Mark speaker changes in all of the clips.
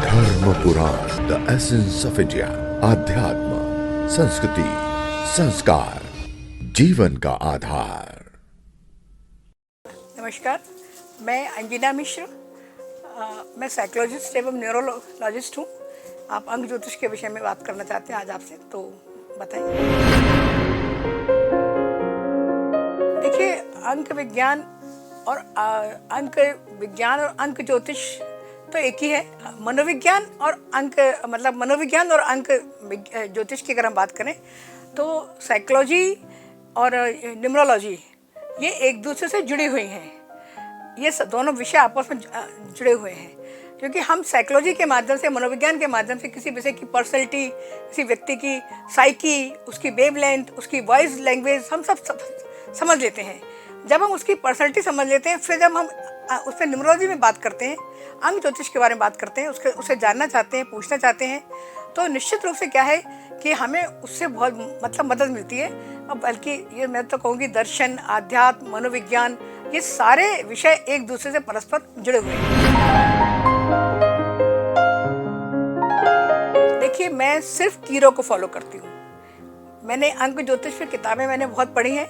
Speaker 1: धर्म पुराण, the essence of India. आध्यात्म, संस्कृति, संस्कार, जीवन का आधार।
Speaker 2: नमस्कार, मैं अंजना मिश्र। मैं साइकोलॉजिस्ट एवं न्यूरोलॉजिस्ट हूँ। आप अंक ज्योतिष के विषय में बात करना चाहते हैं आज आपसे, तो बताइए। देखिए, अंक विज्ञान और अंक ज्योतिष तो एक ही है। मनोविज्ञान और अंक ज्योतिष की अगर हम बात करें तो साइकोलॉजी और न्यूमरोलॉजी ये एक दूसरे से जुड़ी हुई हैं। ये दोनों विषय आपस में जुड़े हुए हैं, क्योंकि हम साइकोलॉजी के माध्यम से, मनोविज्ञान के माध्यम से किसी विषय की पर्सनैलिटी, किसी व्यक्ति की साइकी, उसकी वेवलेंथ, उसकी वॉइस लैंग्वेज हम सब समझ लेते हैं। जब हम उसकी पर्सनैलिटी समझ लेते हैं, फिर जब हम उससे न्यूमरोलॉजी में बात करते हैं, अंक ज्योतिष के बारे में बात करते हैं, उससे जानना चाहते हैं, पूछना चाहते हैं, तो निश्चित रूप से क्या है कि हमें उससे बहुत मदद मिलती है। और बल्कि ये मैं तो कहूँगी दर्शन, आध्यात्म, मनोविज्ञान, ये सारे विषय एक दूसरे से परस्पर जुड़े हुए हैं। देखिए, मैं सिर्फ कीरो को फॉलो करती हूँ। मैंने अंक ज्योतिष की किताबें मैंने बहुत पढ़ी हैं,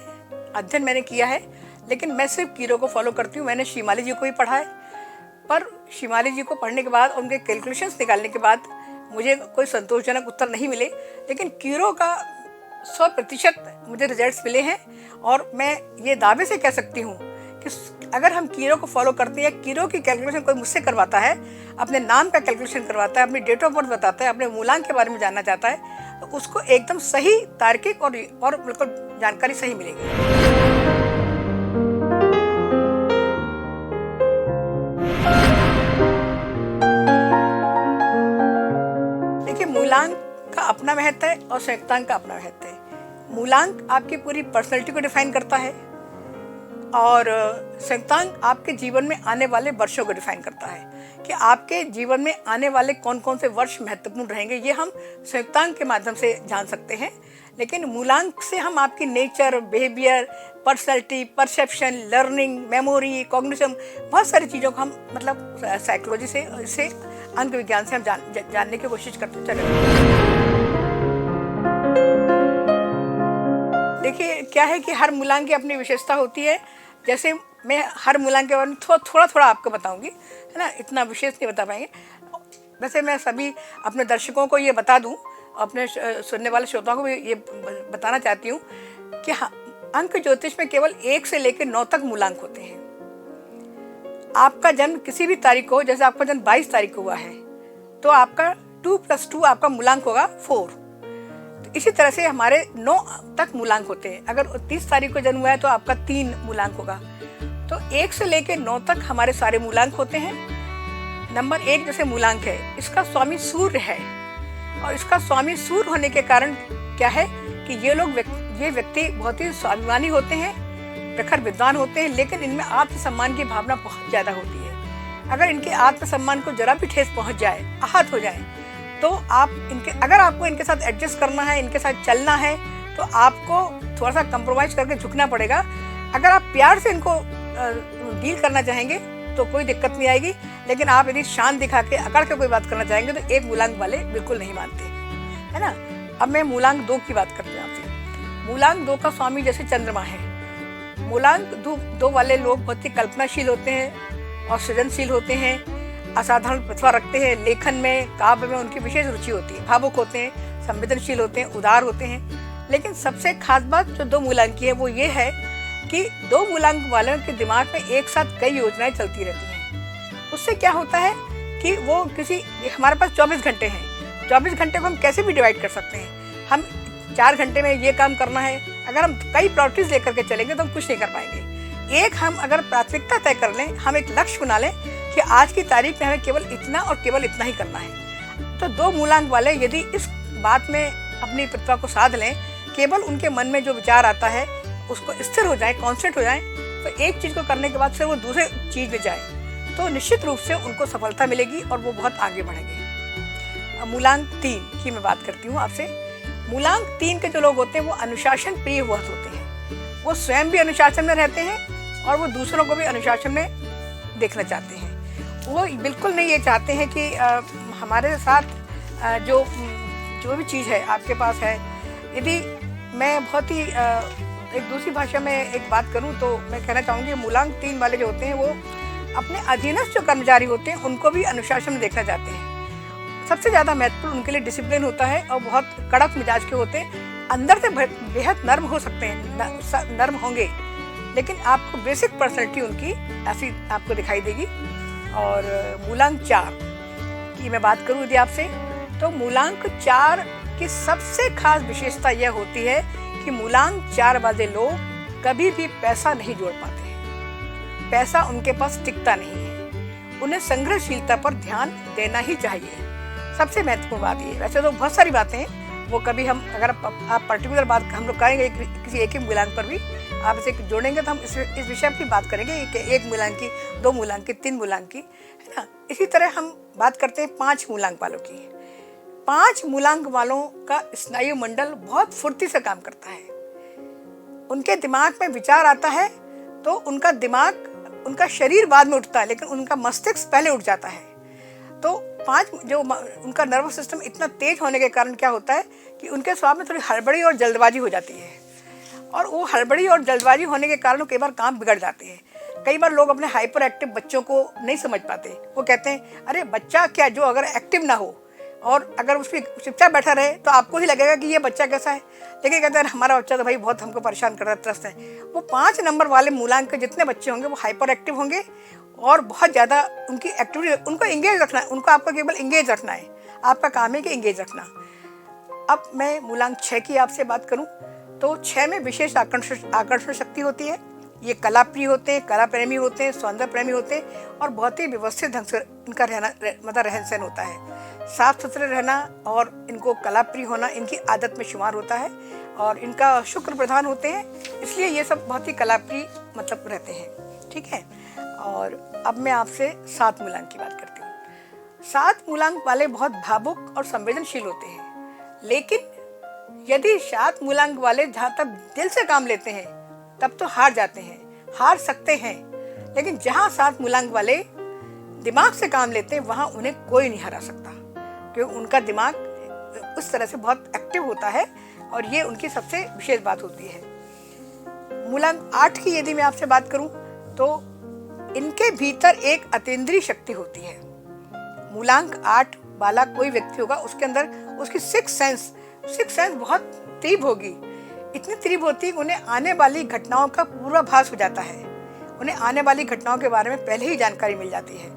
Speaker 2: अध्ययन मैंने किया है, लेकिन मैं सिर्फ कीरो को फॉलो करती हूँ। मैंने शिमाली जी को भी पढ़ा है, पर शिमाली जी को पढ़ने के बाद, उनके कैलकुलेशंस निकालने के बाद मुझे कोई संतोषजनक उत्तर नहीं मिले। लेकिन कीरो का 100% मुझे रिजल्ट्स मिले हैं, और मैं ये दावे से कह सकती हूँ कि अगर हम कीरो को फॉलो करते हैं, कीरो की कैलकुलेशन कोई मुझसे करवाता है, अपने नाम का कैलकुलेशन करवाता है, अपनी डेट ऑफ बर्थ बताता है, अपने मूलांक के बारे में जानना चाहता है, तो उसको एकदम सही, तार्किक और बिल्कुल जानकारी सही मिलेगी। मूलांक का अपना महत्व है और संयुक्तांक का अपना महत्व है। मूलांक आपकी पूरी पर्सनैलिटी को डिफाइन करता है, और संयुक्तांक आपके जीवन में आने वाले वर्षों को डिफाइन करता है कि आपके जीवन में आने वाले कौन कौन से वर्ष महत्वपूर्ण रहेंगे। ये हम संयुक्तांक के माध्यम से जान सकते हैं, लेकिन मूलांक से हम आपकी nature, behaviour, personality, perception, learning, memory, cognition, बहुत सारी चीज़ों को हम साइकोलॉजी से अंक विज्ञान से हम जानने की कोशिश करते चले। देखिए, क्या है कि हर मूलांक की अपनी विशेषता होती है। जैसे मैं हर मूलांक के बारे में थोड़ा आपको बताऊंगी, है ना, इतना विशेष नहीं बता पाएंगे। वैसे मैं सभी अपने दर्शकों को ये बता दूं, अपने सुनने वाले श्रोताओं को भी ये बताना चाहती हूँ कि अंक ज्योतिष में केवल 1 से लेकर 9 तक मूलांक होते हैं। आपका जन्म किसी भी तारीख को, जैसे आपका जन्म 22 तारीख को हुआ है, तो आपका 2 + 2 आपका मूलांक होगा 4। तो इसी तरह से हमारे 9 तक मूलांक होते हैं। अगर 30 तारीख को जन्म हुआ है तो आपका 3 मूलांक होगा। तो 1 से लेकर 9 तक हमारे सारे मूलांक होते हैं। नंबर 1 जैसे मूलांक है, इसका स्वामी सूर्य है, और इसका स्वामी सूर्य होने के कारण क्या है कि ये व्यक्ति बहुत ही स्वाभिमानी होते हैं, प्रखर विद्वान होते हैं, लेकिन इनमें आत्मसम्मान की भावना बहुत ज़्यादा होती है। अगर इनके आत्मसम्मान को जरा भी ठेस पहुंच जाए, आहत हो जाए, तो अगर आपको इनके साथ एडजस्ट करना है, इनके साथ चलना है, तो आपको थोड़ा सा कंप्रोमाइज़ करके झुकना पड़ेगा। अगर आप प्यार से इनको डील करना चाहेंगे तो कोई दिक्कत नहीं आएगी, लेकिन आप यदि शान दिखा के, अकड़ के कोई बात करना चाहेंगे तो 1 मूलांक वाले बिल्कुल नहीं मानते, है ना। अब मैं मूलांक 2 की बात करते हैं आपसे। मूलांक 2 का स्वामी जैसे चंद्रमा है। मूलांक 2 वाले लोग बहुत ही कल्पनाशील होते हैं और सृजनशील होते हैं, असाधारण प्रतिभा रखते हैं, लेखन में, काव्य में उनकी विशेष रुचि होती है, भावुक होते हैं, संवेदनशील होते हैं, उदार होते हैं। लेकिन सबसे खास बात जो 2 मूलांक की है वो ये है कि 2 मूलांक वालों के दिमाग में एक साथ कई योजनाएं चलती रहती हैं। उससे क्या होता है कि वो हमारे पास 24 घंटे हैं, 24 घंटे को हम कैसे भी डिवाइड कर सकते हैं। हम 4 घंटे में ये काम करना है, अगर हम कई प्रायोरिटीज लेकर के चलेंगे तो हम कुछ नहीं कर पाएंगे। हम अगर प्राथमिकता तय कर लें, हम एक लक्ष्य बना लें कि आज की तारीख में हमें केवल इतना और केवल इतना ही करना है, तो 2 मूलांक वाले यदि इस बात में अपनी प्रतिभा को साध लें, केवल उनके मन में जो विचार आता है उसको स्थिर हो जाए, कॉन्सेंट्रेट हो जाए, तो एक चीज़ को करने के बाद फिर वो दूसरे चीज़ में जाए, तो निश्चित रूप से उनको सफलता मिलेगी और वो बहुत आगे बढ़ेंगे। मूलांक 3 की मैं बात करती हूँ आपसे। मूलांक 3 के जो लोग होते हैं वो अनुशासन प्रिय बहुत होते हैं। वो स्वयं भी अनुशासन में रहते हैं और वो दूसरों को भी अनुशासन में देखना चाहते हैं। वो बिल्कुल नहीं ये चाहते हैं कि हमारे साथ जो जो भी चीज़ है आपके पास है, यदि मैं बहुत ही एक दूसरी भाषा में एक बात करूं तो मैं कहना चाहूँगी मूलांक 3 वाले जो होते हैं वो अपने अधीनस्थ जो कर्मचारी होते हैं उनको भी अनुशासन में देखना चाहते हैं। सबसे ज़्यादा महत्वपूर्ण उनके लिए डिसिप्लिन होता है और बहुत कड़क मिजाज के होते हैं। अंदर से बेहद नर्म हो सकते हैं, नर्म होंगे, लेकिन आपको बेसिक पर्सनैलिटी उनकी ऐसी आपको दिखाई देगी। और मूलांक 4 की मैं बात करूँ यदि आपसे, तो मूलांक 4 की सबसे खास विशेषता यह होती है कि मूलांक 4 वाले लोग कभी भी पैसा नहीं जोड़ पाते हैं। पैसा उनके पास टिकता नहीं है। उन्हें संग्रहशीलता पर ध्यान देना ही चाहिए। सबसे महत्वपूर्ण बात ये। वैसे तो बहुत सारी बातें हैं, वो कभी हम अगर आप पर्टिकुलर बात हम लोग करेंगे किसी एक ही मूलांक पर भी आप इसे जोड़ेंगे तो हम इस विषय पर बात करेंगे कि 1 मूलांक की, 2 मूलांक की, 3 मूलांक की, है ना। इसी तरह हम बात करते हैं 5 मूलांक वालों की। 5 मूलांक वालों का स्नायु मंडल बहुत फुर्ती से काम करता है। उनके दिमाग में विचार आता है तो उनका दिमाग, उनका शरीर बाद में उठता है, लेकिन उनका मस्तिष्क पहले उठ जाता है। तो 5 जो उनका नर्वस सिस्टम इतना तेज होने के कारण क्या होता है कि उनके स्वभाव में थोड़ी हड़बड़ी और जल्दबाजी हो जाती है, और वो हड़बड़ी और जल्दबाजी होने के कारण कई बार काम बिगड़ जाते हैं। कई बार लोग अपने हाइपर एक्टिव बच्चों को नहीं समझ पाते। वो कहते हैं अरे बच्चा क्या, जो अगर एक्टिव ना हो और अगर उस पर चुपचाप बैठा रहे तो आपको ही लगेगा कि ये बच्चा कैसा है, लेकिन कहते हैं हमारा बच्चा तो भाई बहुत हमको परेशान कर रहा है, त्रस्त है। वो 5 नंबर वाले मूलांक के जितने बच्चे होंगे वो हाइपर एक्टिव होंगे और बहुत ज़्यादा उनकी एक्टिविटी, उनको इंगेज रखना है। उनको आपको केवल इंगेज रखना है, आपका काम है कि इंगेज रखना। अब मैं मूलांक 6 की आपसे बात करूं तो 6 में विशेष आकर्षण शक्ति होती है। ये कला प्रिय होते हैं, कला प्रेमी होते हैं, सौंदर्य प्रेमी होते हैं और बहुत ही व्यवस्थित ढंग से इनका रहन सहन होता है। साफ सुथरे रहना और इनको कला प्रिय होना इनकी आदत में शुमार होता है और इनका शुक्र प्रधान होते हैं, इसलिए ये सब बहुत ही कला प्रिय रहते हैं। ठीक है। और अब मैं आपसे 7 मूलांक की बात करती हूँ। 7 मूलांक वाले बहुत भावुक और संवेदनशील होते हैं, लेकिन यदि 7 मूलांक वाले जहाँ तक दिल से काम लेते हैं तब तो हार जाते हैं, हार सकते हैं, लेकिन जहाँ 7 मूलांक वाले दिमाग से काम लेते हैं वहाँ उन्हें कोई नहीं हरा सकता, क्योंकि उनका दिमाग उस तरह से बहुत एक्टिव होता है और ये उनकी सबसे विशेष बात होती है। मूलांक 8 की यदि मैं आपसे बात करूं तो इनके भीतर एक अतीन्द्रिय शक्ति होती है। मूलांक 8 वाला कोई व्यक्ति होगा, उसके अंदर उसकी सिक्स सेंस बहुत तीव्र होगी। इतनी तीव्र होती है कि उन्हें आने वाली घटनाओं का पूर्वाभास हो जाता है। उन्हें आने वाली घटनाओं के बारे में पहले ही जानकारी मिल जाती है।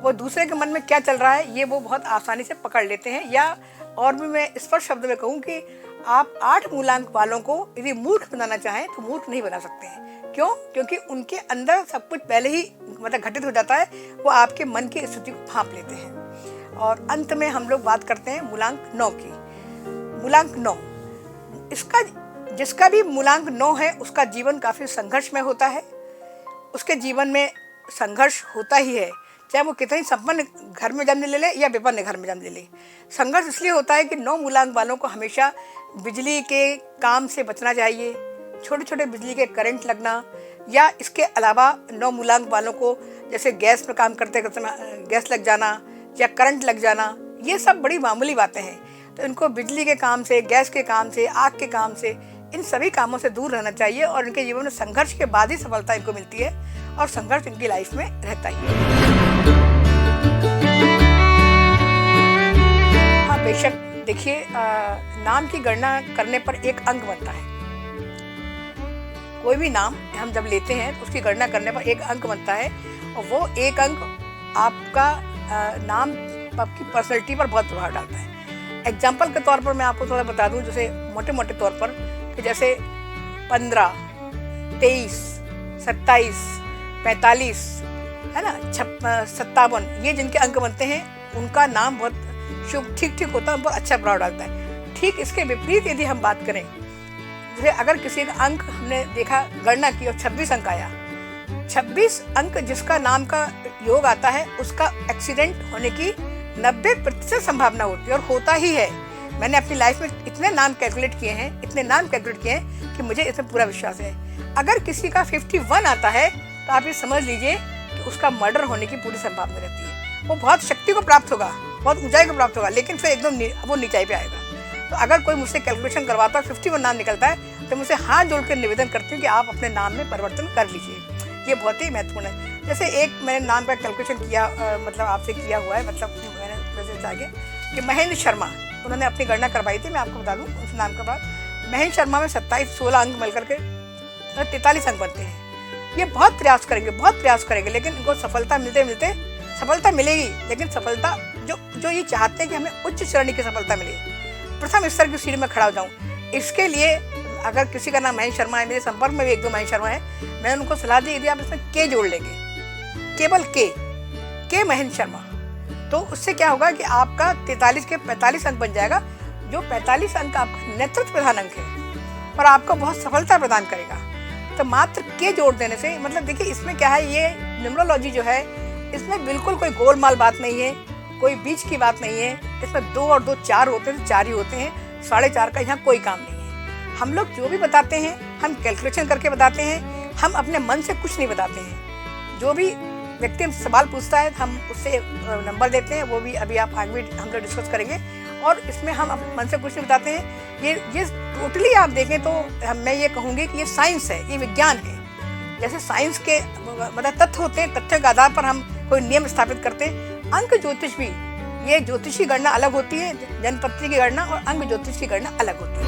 Speaker 2: वो दूसरे के मन में क्या चल रहा है ये वो बहुत आसानी से पकड़ लेते हैं। या और भी मैं स्पष्ट शब्द में कहूँ कि आप 8 मूलांक वालों को यदि मूर्ख बनाना चाहें तो मूर्ख नहीं बना सकते हैं। क्यों? क्योंकि उनके अंदर सब कुछ पहले ही घटित हो जाता है। वो आपके मन की स्थिति को भांप लेते हैं। और अंत में हम लोग बात करते हैं मूलांक 9 की। मूलांक 9, इसका जिसका भी मूलांक 9 है उसका जीवन काफ़ी संघर्ष में होता है। उसके जीवन में संघर्ष होता ही है, चाहे वो कितनी संपन्न घर में जन्म ले ले या विपन्न घर में जन्म ले ले। संघर्ष इसलिए होता है कि 9 मूलांक वालों को हमेशा बिजली के काम से बचना चाहिए, छोटे छोटे बिजली के करंट लगना, या इसके अलावा 9 मूलांक वालों को जैसे गैस में काम करते करते गैस लग जाना या करंट लग जाना, ये सब बड़ी मामूली बातें हैं। तो इनको बिजली के काम से, गैस के काम से, आग के काम से, इन सभी कामों से दूर रहना चाहिए और इनके जीवन में संघर्ष के बाद ही सफलता इनको मिलती है और संघर्ष इनकी लाइफ में रहता ही है। हाँ बेशक, देखिए नाम की गणना करने पर एक अंक बनता है। कोई भी नाम हम जब लेते हैं तो उसकी गणना करने पर एक अंक बनता है और वो एक अंक आपका नाम आपकी पर्सनैलिटी पर बहुत प्रभाव डालता है। एग्जाम्पल के तौर पर मैं आपको थोड़ा बता दूं, जैसे मोटे मोटे तौर पर कि जैसे 15, 23, 27, 45 है ना, 57, ये जिनके अंक बनते हैं उनका नाम बहुत शुभ ठीक होता है, बहुत अच्छा प्रभाव डालता है। ठीक इसके विपरीत यदि हम बात करें, जैसे अगर किसी का अंक हमने देखा, गणना की और 26 अंक आया, 26 अंक जिसका नाम का योग आता है उसका एक्सीडेंट होने की 90% संभावना होती है और होता ही है। मैंने अपनी लाइफ में इतने नाम कैलकुलेट किए हैं कि मुझे इसमें पूरा विश्वास है। अगर किसी का 51 आता है तो आप ये समझ लीजिए कि उसका मर्डर होने की पूरी संभावना रहती है। वो बहुत शक्ति को प्राप्त होगा, बहुत ऊंचाई को प्राप्त होगा, लेकिन फिर एकदम वो नीचाई पे आएगा। तो अगर कोई मुझसे कैलकुलेशन करवाता है 51 नाम निकलता है, तो मुझसे हाथ जोड़कर निवेदन करती हूँ कि आप अपने नाम में परिवर्तन कर लीजिए। ये बहुत ही महत्वपूर्ण है। जैसे एक मैंने नाम का कैलकुलेशन किया, मतलब आपसे किया हुआ है, मतलब मैंने वैसे आगे कि महेंद्र शर्मा, उन्होंने अपनी गणना करवाई थी, मैं आपको बता दूँ उस नाम के बाद। महेंद्र शर्मा में 16 अंक मिल करके 43 अंक बनते हैं। ये बहुत प्रयास करेंगे, लेकिन इनको सफलता मिलते सफलता मिलेगी, लेकिन सफलता जो ये चाहते हैं कि हमें उच्च श्रेणी की सफलता मिले, प्रथम स्तर की सीढ़ी में खड़ा हो जाऊँ, इसके लिए अगर किसी का नाम महेंद्र शर्मा है, मेरे संपर्क में भी 1-2 महेंद्र शर्मा है, मैंने उनको सलाह दी यदि आप इसमें के जोड़ लेंगे, केवल के महेंद्र शर्मा, तो उससे क्या होगा कि आपका 43 के 45 अंक बन जाएगा, जो 45 अंक आपका नेतृत्व प्रधान अंक है और आपको बहुत सफलता प्रदान करेगा। तो मात्र के जोड़ देने से, मतलब देखिए इसमें क्या है, ये न्यूमरोलॉजी जो है इसमें बिल्कुल कोई गोलमाल बात नहीं है, कोई बीच की बात नहीं है। इसमें 2 और 2 4 होते हैं, तो 4 ही होते हैं, 4.5 का यहाँ कोई काम नहीं है। हम लोग जो भी बताते हैं हम कैलकुलेशन करके बताते हैं, हम अपने मन से कुछ नहीं बताते हैं। जो भी व्यक्ति हम सवाल पूछता है हम उससे नंबर देते हैं, वो भी अभी आप आगे भी हम लोग डिस्कस करेंगे। और इसमें हम अपने मन से कुछ नहीं बताते हैं। ये टोटली आप देखें तो मैं ये कहूँगी कि ये साइंस है, ये विज्ञान है। जैसे साइंस के मतलब तथ्य होते हैं, तथ्यों के आधार पर हम कोई नियम स्थापित करते हैं। अंक ज्योतिष भी, ये ज्योतिषी गणना अलग होती है, जन्मपत्री की गणना, और अंक ज्योतिष की गणना अलग होती है।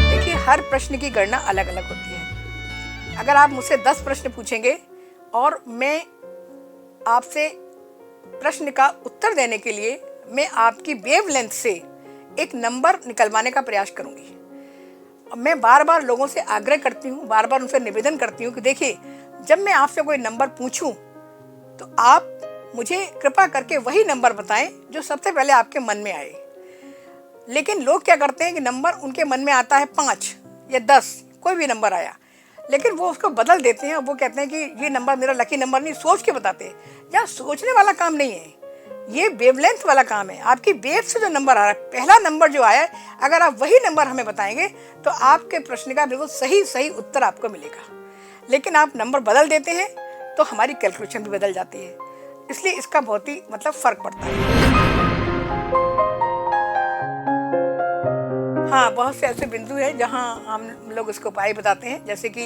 Speaker 2: देखिए हर प्रश्न की गणना अलग अलग होती है। अगर आप मुझसे 10 प्रश्न पूछेंगे और मैं आपसे प्रश्न का उत्तर देने के लिए मैं आपकी वेवलेंथ से एक नंबर निकलवाने का प्रयास करूंगी। मैं बार बार लोगों से आग्रह करती हूँ, बार बार उनसे निवेदन करती हूँ कि देखिए जब मैं आपसे कोई नंबर पूछूं तो आप मुझे कृपा करके वही नंबर बताएं जो सबसे पहले आपके मन में आए। लेकिन लोग क्या करते हैं कि नंबर उनके मन में आता है 5 या 10, कोई भी नंबर आया, लेकिन वो उसको बदल देते हैं। वो कहते हैं कि ये नंबर मेरा लकी नंबर नहीं, सोच के बताते हैं। यहाँ सोचने वाला काम नहीं है, ये वेवलेंथ वाला काम है। आपकी वेव से जो नंबर आ रहा है, पहला नंबर जो आया है, अगर आप वही नंबर हमें बताएंगे तो आपके प्रश्न का बिल्कुल सही उत्तर आपको मिलेगा। लेकिन आप नंबर बदल देते हैं तो हमारी कैलकुलेशन भी बदल जाती है, इसलिए इसका बहुत ही मतलब फर्क पड़ता है। हाँ, बहुत से ऐसे बिंदु हैं जहाँ हम लोग इसको उपाय बताते हैं। जैसे कि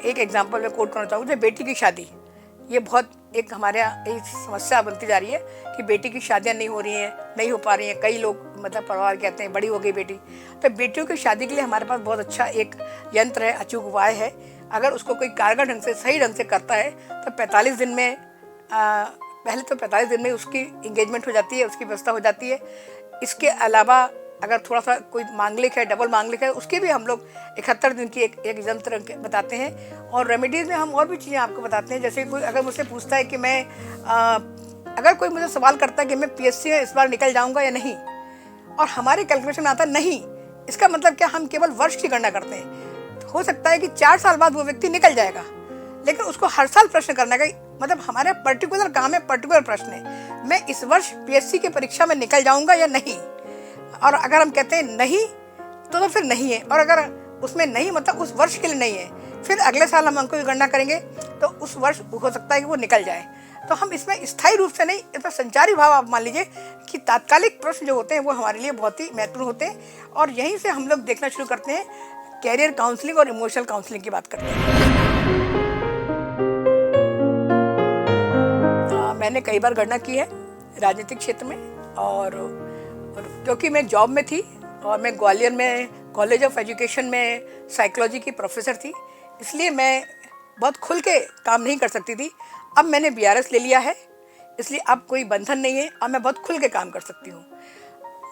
Speaker 2: एक एग्जांपल मैं कोट करना चाहूँगी, बेटी की शादी, ये बहुत एक हमारे यहाँ एक समस्या बनती जा रही है कि बेटी की शादियाँ नहीं हो रही हैं, नहीं हो पा रही हैं। कई लोग मतलब परिवार कहते हैं बड़ी हो गई बेटी, तो बेटियों की शादी के लिए हमारे पास बहुत अच्छा एक यंत्र है, अचूक उपाय है। अगर उसको कोई कारगर ढंग से सही ढंग से करता है तो 45 दिन में पहले तो 45 दिन में उसकी इंगेजमेंट हो जाती है, उसकी व्यवस्था हो जाती है। इसके अलावा अगर थोड़ा सा कोई मांगलिक है, डबल मांगलिक है, उसके भी हम लोग 71 दिन की एक यंत्र बताते हैं। और रेमेडीज़ में हम और भी चीज़ें आपको बताते हैं। जैसे कोई अगर मुझसे पूछता है कि मैं अगर कोई मुझे सवाल करता है कि मैं PSC में इस बार निकल जाऊंगा या नहीं, और हमारे कैलकुलेशन में आता नहीं, इसका मतलब क्या, हम केवल वर्ष की गणना करते हैं। तो हो सकता है कि 4 साल बाद वो व्यक्ति निकल जाएगा, लेकिन उसको हर साल प्रश्न करने का मतलब हमारा पर्टिकुलर काम है, पर्टिकुलर प्रश्न है, मैं इस वर्ष PSC की परीक्षा में निकल जाऊंगा या नहीं। और अगर हम कहते हैं नहीं तो फिर नहीं है, और अगर उसमें नहीं मतलब उस वर्ष के लिए नहीं है, फिर अगले साल हम अंकों की गणना करेंगे तो उस वर्ष हो सकता है कि वो निकल जाए। तो हम इसमें स्थायी रूप से नहीं, इसमें संचारी भाव आप मान लीजिए कि तात्कालिक प्रश्न जो होते हैं वो हमारे लिए बहुत ही महत्वपूर्ण होते हैं। और यहीं से हम लोग देखना शुरू करते हैं, कैरियर काउंसलिंग और इमोशनल काउंसलिंग की बात करते हैं। मैंने कई बार गणना की है राजनीतिक क्षेत्र में, और क्योंकि मैं जॉब में थी और मैं ग्वालियर में कॉलेज ऑफ एजुकेशन में साइकोलॉजी की प्रोफेसर थी, इसलिए मैं बहुत खुल के काम नहीं कर सकती थी। अब मैंने BRS ले लिया है, इसलिए अब कोई बंधन नहीं है, अब मैं बहुत खुल के काम कर सकती हूँ।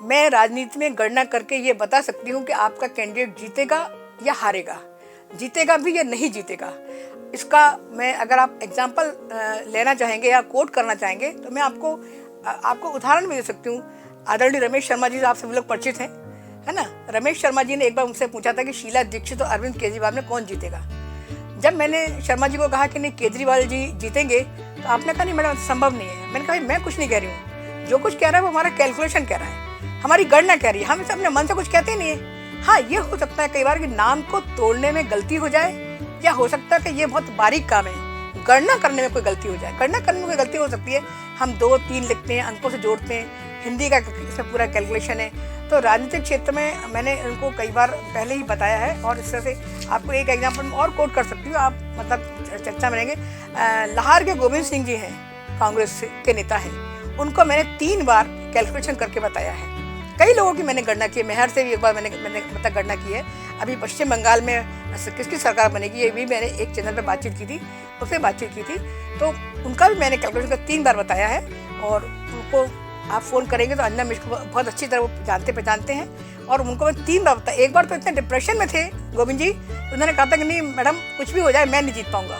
Speaker 2: मैं राजनीति में गणना करके ये बता सकती हूँ कि आपका कैंडिडेट जीतेगा या हारेगा, जीतेगा भी या नहीं जीतेगा। इसका मैं अगर आप एग्जाम्पल लेना चाहेंगे या कोट करना चाहेंगे तो मैं आपको उदाहरण भी दे सकती हूँ। आदरणीय रमेश शर्मा जी आप सभी लोग परिचित हैं, है ना। रमेश शर्मा जी ने एक बार मुझसे पूछा था कि शीला दीक्षित और अरविंद केजरीवाल में कौन जीतेगा। जब मैंने शर्मा जी को कहा कि नहीं केजरीवाल जी जीतेंगे, तो आपने कहा नहीं मैडम संभव नहीं है। मैंने कहा मैं कुछ नहीं कह रही हूँ, जो कुछ कह रहा है वो हमारा कैलकुलेशन कह रहा है, हमारी गणना कह रही है, हम इसे अपने मन से कुछ कहते ही नहीं है। हाँ, ये हो सकता है कई बार कि नाम को तोड़ने में गलती हो जाए या हो सकता है कि ये बहुत बारीक काम है, गणना करने में कोई गलती हो जाए। गणना करने में कोई गलती हो सकती है, हम 2-3 लिखते हैं, अंकों से जोड़ते हैं, हिंदी का इसमें पूरा कैलकुलेशन है। तो राजनीतिक क्षेत्र में मैंने उनको कई बार पहले ही बताया है, और इस तरह से आपको एक एग्जाम्पल और कोट कर सकती हूँ, आप मतलब चर्चा में रहेंगे। लाहौर के गोविंद सिंह जी हैं, कांग्रेस के नेता हैं, उनको मैंने 3 बार कैलकुलेशन करके बताया है। कई लोगों की मैंने गणना की है, मेहर से भी एक बार मैंने मतलब गणना की है। अभी पश्चिम बंगाल में किसकी सरकार बनेगी, ये भी मैंने एक चैनल पर बातचीत की थी, उससे बातचीत की थी, तो उनका भी मैंने कैलकुलेशन कर 3 बार बताया है। और उनको आप फ़ोन करेंगे तो अन्ना मिश्र को बहुत अच्छी तरह वो पहचानते हैं, और उनको मैं 3 बार बताया। एक बार तो इतने डिप्रेशन में थे गोविंद जी, उन्होंने कहा था कि नहीं मैडम कुछ भी हो जाए मैं नहीं जीत पाऊँगा,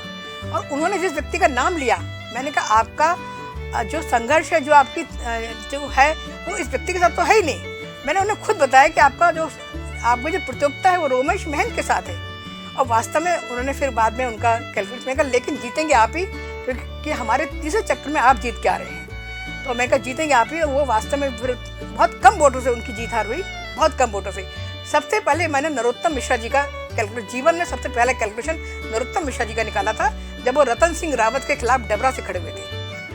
Speaker 2: और उन्होंने जिस व्यक्ति का नाम लिया, मैंने कहा आपका जो संघर्ष है, जो आपकी जो है, वो इस व्यक्ति के साथ तो है ही नहीं। मैंने उन्हें खुद बताया कि आपका जो प्रतियोगिता है वो रोमेश महंत के साथ है, और वास्तव में उन्होंने फिर बाद में उनका कैलकुलेशन में कहा लेकिन जीतेंगे आप ही, क्योंकि हमारे तीसरे चक्र में आप जीत के आ रहे हैं। तो मैं कहा जीतेंगे आप ही, और वो वास्तव में फिर बहुत कम वोटों से उनकी जीत हार हुई, बहुत कम वोटों से। सबसे पहले मैंने नरोत्तम मिश्रा जी का कैलकुलेशन, जीवन में सबसे पहला कैलकुलेशन नरोत्तम मिश्रा जी का निकाला था, जब वो रतन सिंह रावत के खिलाफ डबरा से खड़े हुए थे।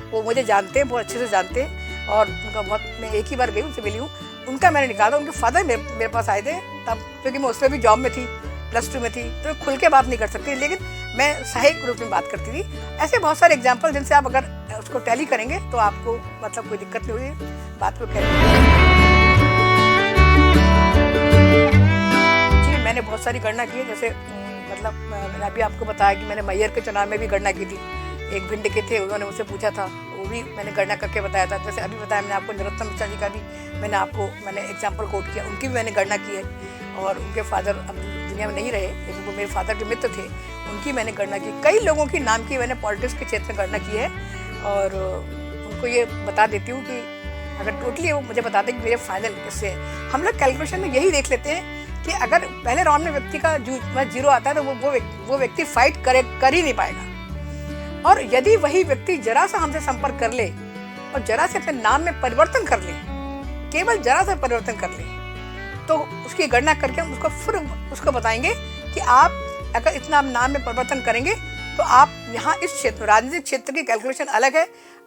Speaker 2: वो मुझे जानते हैं, बहुत अच्छे से जानते हैं, और उनका बहुत, मैं एक ही बार गई उनसे मिली हूँ। उनका मैंने निकाला, उनके फादर मेरे पास आए थे तब, क्योंकि मैं उसमें भी जॉब में थी, +2 में थी, तो खुल के बात नहीं कर सकती, लेकिन मैं सहायक रूप में बात करती थी। ऐसे बहुत सारे एग्जाम्पल जिनसे आप अगर उसको टैली करेंगे तो आपको मतलब कोई दिक्कत नहीं हुई बात को करेंगे। जी मैंने बहुत सारी गणना की है, जैसे मतलब मैंने अभी आपको बताया कि मैंने मैयर के चुनाव में भी गणना की थी। एक भिंड के थे, उन्होंने मुझसे पूछा था, वो भी मैंने गणना करके बताया था। जैसे अभी बताया मैंने आपको नरोत्तम मिश्रा जी का भी मैंने एग्जाम्पल कोट किया, उनकी भी मैंने गणना की है। और उनके फादर अब दुनिया में नहीं रहे, लेकिन वो मेरे फादर के मित्र थे, उनकी मैंने गणना की। कई लोगों की नाम की मैंने पॉलिटिक्स के क्षेत्र में गणना की है, और उनको ये बता देती हूँ कि अगर टोटली वो मुझे बता दें कि मेरे फाइनल किससे है। हम लोग कैलकुलेशन में यही देख लेते हैं कि अगर पहले राउंड में व्यक्ति का 0 आता है तो वो व्यक्ति फाइट कर ही नहीं पाएगा, और यदि वही व्यक्ति जरा सा हमसे संपर्क कर ले और जरा से अपने नाम में परिवर्तन कर ले, केवल जरा सा परिवर्तन कर ले, तो उसकी गणना करके हम उसको बताएंगे कि आप अगर इतना नाम में परिवर्तन करेंगे तो आप यहाँ इस क्षेत्र, राजनीतिक क्षेत्र की कैलकुलेशन अलग है,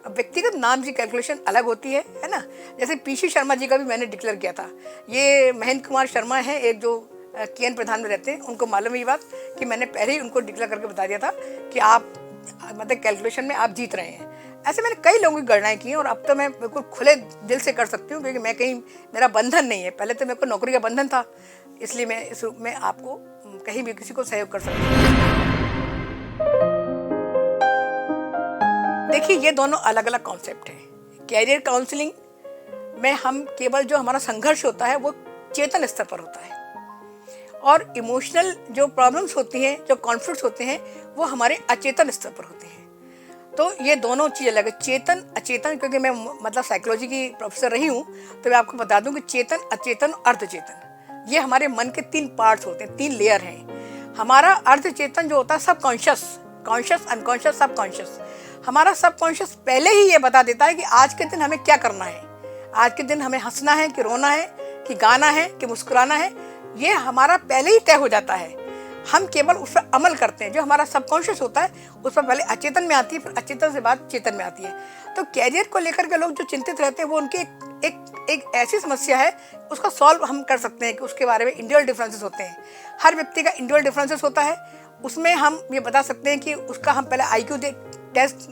Speaker 2: व्यक्तिगत नाम की कैलकुलेशन अलग होती है ना। जैसे पीसी शर्मा जी का भी मैंने डिक्लेयर किया था। ये महेंद्र कुमार शर्मा है, एक जो केन प्रधान में रहते हैं, उनको मालूम है ये बात कि मैंने पहले ही उनको डिक्लेयर करके बता दिया था कि आप मतलब कैलकुलेशन में आप जीत रहे हैं। ऐसे मैंने कई लोगों की गणनाएं की हैं, और अब तो मैं बिल्कुल खुले दिल से कर सकती हूँ, क्योंकि मैं कहीं, मेरा बंधन नहीं है। पहले तो मेरे को नौकरी का बंधन था, इसलिए मैं इस रूप में आपको कहीं भी किसी को सहयोग कर सकती हूँ। देखिए ये दोनों अलग अलग कॉन्सेप्ट हैं। कैरियर काउंसलिंग में हम केवल जो हमारा संघर्ष होता है वो चेतन स्तर पर होता है, और इमोशनल जो प्रॉब्लम्स होती हैं, जो कॉन्फ्लिक्ट्स होते हैं, वो हमारे अचेतन स्तर पर होते हैं। तो ये दोनों चीज़ अलग है, चेतन अचेतन। क्योंकि मैं मतलब साइकोलॉजी की प्रोफेसर रही हूँ, तो मैं आपको बता दूँ कि चेतन, अचेतन, अर्धचेतन, ये हमारे मन के 3 पार्ट्स होते हैं, 3 लेयर हैं। हमारा अर्धचेतन जो होता है सबकॉन्शियस, कॉन्शियस, अनकॉन्शियस, सबकॉन्शियस। हमारा सबकॉन्शियस पहले ही ये बता देता है कि आज के दिन हमें क्या करना है, आज के दिन हमें हंसना है कि रोना है, कि गाना है कि मुस्कुराना है। ये हमारा पहले ही तय हो जाता है, हम केवल उस पर अमल करते हैं। जो हमारा सबकॉन्शियस होता है उस पर पहले अचेतन में आती है, फिर अचेतन से बाद चेतन में आती है। तो कैरियर को लेकर के लोग जो चिंतित रहते हैं, वो उनकी एक ऐसी समस्या है, उसका सॉल्व हम कर सकते हैं कि उसके बारे में इंडिविजुअल डिफरेंसेस होते हैं। हर व्यक्ति का इंडिविजुअल डिफरेंसेस होता है, उसमें हम ये बता सकते हैं कि उसका हम पहले IQ टेस्ट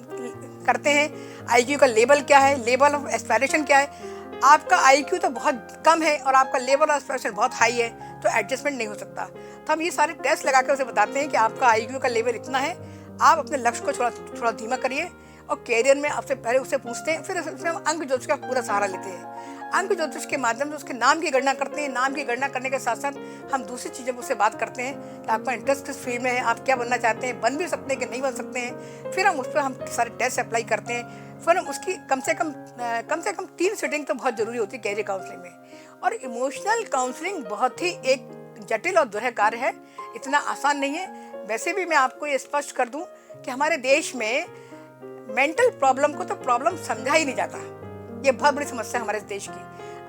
Speaker 2: करते हैं। IQ का लेवल क्या है, लेवल ऑफ एस्पायरेशन क्या है। आपका IQ तो बहुत कम है और आपका लेवल ऑफ एस्पायरेशन बहुत हाई है, तो एडजस्टमेंट नहीं हो सकता। तो हम ये सारे टेस्ट लगा कर उसे बताते हैं कि आपका IQ का लेवल इतना है, आप अपने लक्ष्य को थोड़ा धीमा करिए। और कैरियर में आपसे पहले उससे पूछते हैं, फिर उसमें हम अंक ज्योतिष का पूरा सहारा लेते हैं। अंक ज्योतिष के माध्यम से उसके नाम की गणना करते हैं। नाम की गणना करने के साथ साथ हम दूसरी चीज़ें उससे बात करते हैं कि आपका इंटरेस्ट किस फील्ड में है, आप क्या बनना चाहते हैं, बन भी सकते हैं कि नहीं बन सकते हैं। फिर हम उस पर हम सारे टेस्ट अप्लाई करते हैं। फिर हम उसकी कम से कम 3 सीटिंग तो बहुत ज़रूरी होती है कैरियर काउंसलिंग में। और इमोशनल काउंसलिंग बहुत ही एक जटिल और दुर्लभ कार्य है, इतना आसान नहीं है। वैसे भी मैं आपको ये स्पष्ट कर दूं कि हमारे देश में मेंटल प्रॉब्लम को तो प्रॉब्लम समझा ही नहीं जाता। ये बहुत बड़ी समस्या है हमारे देश की।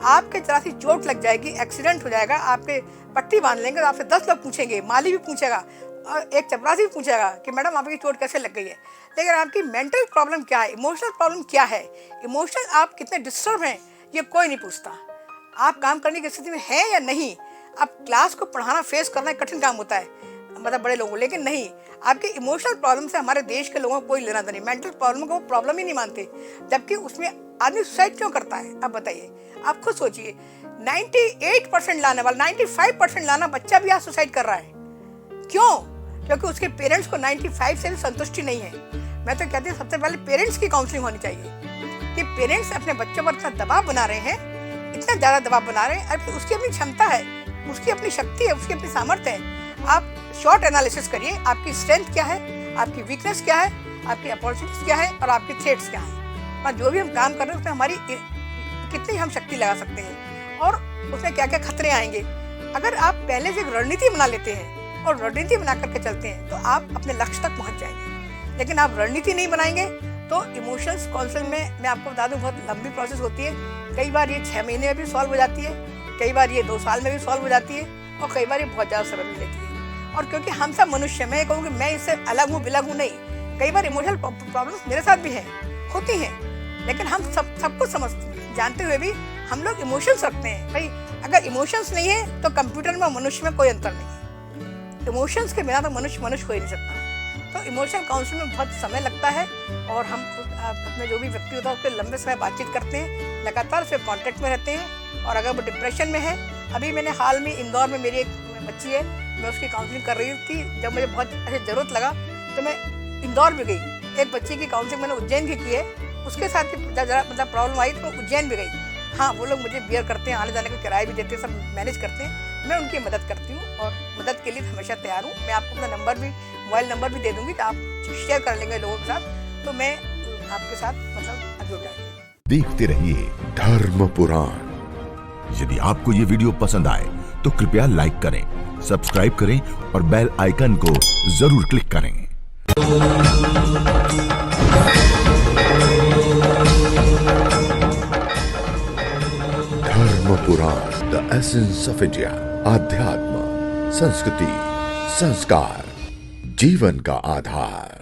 Speaker 2: आपके जरा सी चोट लग जाएगी, एक्सीडेंट हो जाएगा, आपके पट्टी बांध लेंगे तो आपसे 10 लोग पूछेंगे, माली भी पूछेगा, एक चपरासी पूछेगा कि मैडम आपकी चोट कैसे लग गई है, लेकिन आपकी मेंटल प्रॉब्लम क्या है, इमोशनल प्रॉब्लम क्या है, इमोशनल आप कितने डिस्टर्ब हैं, ये कोई नहीं पूछता। आप काम करने की स्थिति में हैं या नहीं। अब क्लास को पढ़ाना फेस करना एक कठिन काम होता है, मतलब बड़े लोगों, लेकिन नहीं, आपके इमोशनल प्रॉब्लम से हमारे देश के लोगों को कोई लेना देना नहीं। मेंटल प्रॉब्लम को वो प्रॉब्लम ही नहीं मानते, जबकि उसमें आदमी सुसाइड क्यों करता है। अब बताइए, आप खुद सोचिए, 98% लाने वाला, 95% लाना बच्चा भी आज सुसाइड कर रहा है। क्यों? क्योंकि उसके पेरेंट्स को 95 से संतुष्टि नहीं है। मैं तो कहती हूँ सबसे पहले पेरेंट्स की काउंसलिंग होनी चाहिए कि पेरेंट्स अपने बच्चों पर इतना दबाव बना रहे हैं, इतना ज़्यादा दबाव बना रहे हैं, और उसकी अपनी क्षमता है, उसकी अपनी शक्ति है, उसकी अपनी सामर्थ्य है। आप शॉर्ट एनालिसिस करिए, आपकी स्ट्रेंथ क्या है, आपकी वीकनेस क्या है, आपकी अपॉर्चुनिटीज क्या है और आपके थ्रेट्स क्या हैं। और जो भी हम काम कर रहे हैं उसमें हमारी कितनी हम शक्ति लगा सकते हैं और उसमें क्या क्या खतरे आएंगे। अगर आप पहले से एक रणनीति बना लेते हैं और रणनीति बना करके चलते हैं तो आप अपने लक्ष्य तक पहुंच जाएंगे। लेकिन आप रणनीति नहीं बनाएंगे तो इमोशंस काउंसलिंग में मैं आपको बता दूं बहुत लंबी प्रोसेस होती है। कई बार ये 6 महीने में भी सॉल्व हो जाती है, कई बार ये 2 साल में भी सॉल्व हो जाती है और कई बार ये बहुत ज़्यादा समय लेती है। और क्योंकि हम सब मनुष्य, मैं कहूँ कि मैं इससे अलग हूँ, बिलग हूँ नहीं, कई बार इमोशनल प्रॉब्लम्स मेरे साथ भी हैं, होती हैं, लेकिन हम सबको जानते हुए भी हम लोग इमोशंस रखते हैं। भाई अगर इमोशंस नहीं है तो कंप्यूटर में मनुष्य में कोई अंतर नहीं है। इमोशंस के बिना तो मनुष्य हो ही नहीं सकता। तो इमोशनल काउंसलिंग में बहुत समय लगता है और हम अपने जो भी व्यक्ति होता है उससे लंबे समय बातचीत करते हैं, लगातार उससे कॉन्टेक्ट में रहते हैं। और अगर वो डिप्रेशन में है, अभी मैंने हाल में इंदौर में मेरी एक बच्ची है, मैं उसकी काउंसलिंग कर रही थी, जब मुझे बहुत ऐसे ज़रूरत लगा तो मैं इंदौर भी गई। एक बच्ची की काउंसलिंग मैंने उज्जैन की है, उसके साथ ज़रा मतलब प्रॉब्लम आई तो उज्जैन भी गई। हाँ, वो लोग मुझे बियर करते हैं, आने जाने का किराया भी देते हैं, सब मैनेज करते हैं, मैं उनकी मदद करती हूँ और मदद के लिए हमेशा तैयार हूँ। मैं आपको अपना नंबर भी, मोबाइल नंबर भी दे दूँगी तो आप शेयर कर लेंगे लोगों के साथ, तो मैं आपके साथ मतलब जुड़ जाऊँगी।
Speaker 1: देखते रहिए धर्म पुराण।
Speaker 3: यदि आपको ये वीडियो पसंद आए तो कृपया लाइक करें, सब्सक्राइब करें और बेल आइकन को जरूर क्लिक करें।
Speaker 1: धर्म पुराण, द एसेंस ऑफ इंडिया। आध्यात्म, संस्कृति, संस्कार, जीवन का आधार।